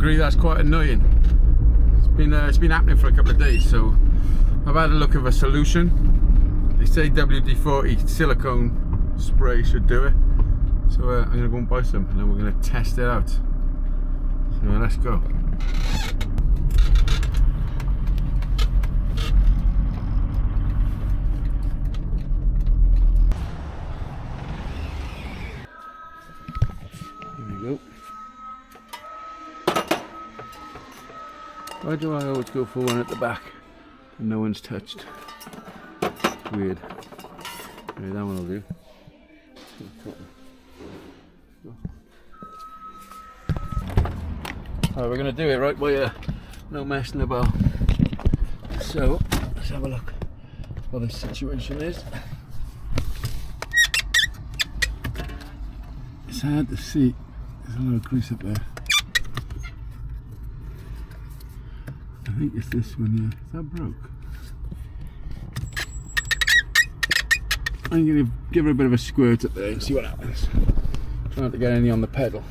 agree that's quite annoying. It's been happening for a couple of days, so I've had a look at a solution. They say WD-40 silicone spray should do it, so I'm going to go and buy some and then we're going to test it out. So let's go. Here we go. Why do I always go for one at the back and no one's touched? It's weird. Maybe that one will do. Alright, we're going to do it right by you. No messing about. So, let's have a look what the situation is. It's hard to see. There's a little crease up there. I think it's this one here. Is that broke? I'm going to give it a bit of a squirt up there and see what happens. Try not to get any on the pedal.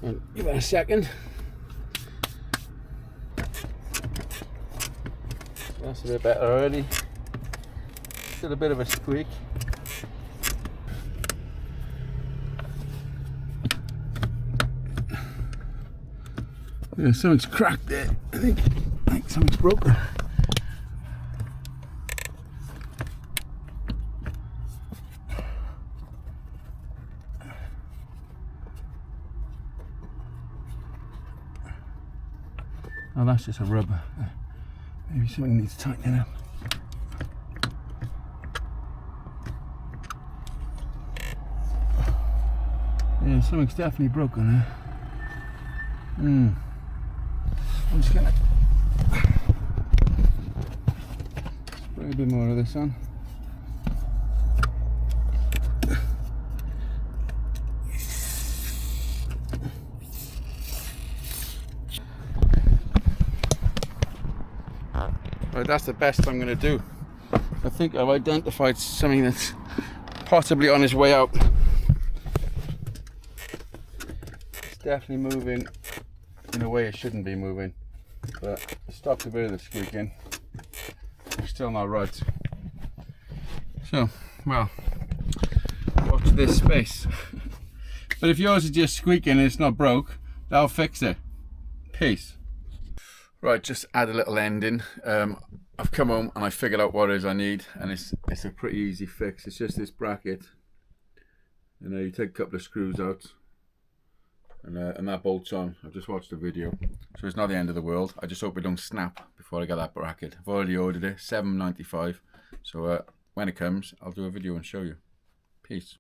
And give it a second. That's a bit better already. Still a bit of a squeak. Yeah, something's cracked there. I think something's broken. Oh, that's just a rubber. Maybe something needs tightening up. Yeah, something's definitely broken there. I'm just gonna spray a bit more of this on. Right, that's the best I'm going to do. I think I've identified something that's possibly on its way out. It's definitely moving in a way it shouldn't be moving, but it stopped a bit of the squeaking. It's still not right. So, well, watch this space. But if yours is just squeaking and it's not broke, that'll fix it. Peace. Right, just add a little ending. I've come home and I figured out what it is I need, and it's a pretty easy fix. It's just this bracket. You take a couple of screws out, and that bolts on. I've just watched the video, so it's not the end of the world. I just hope it don't snap before I get that bracket. I've already ordered it, $7.95. So when it comes, I'll do a video and show you. Peace.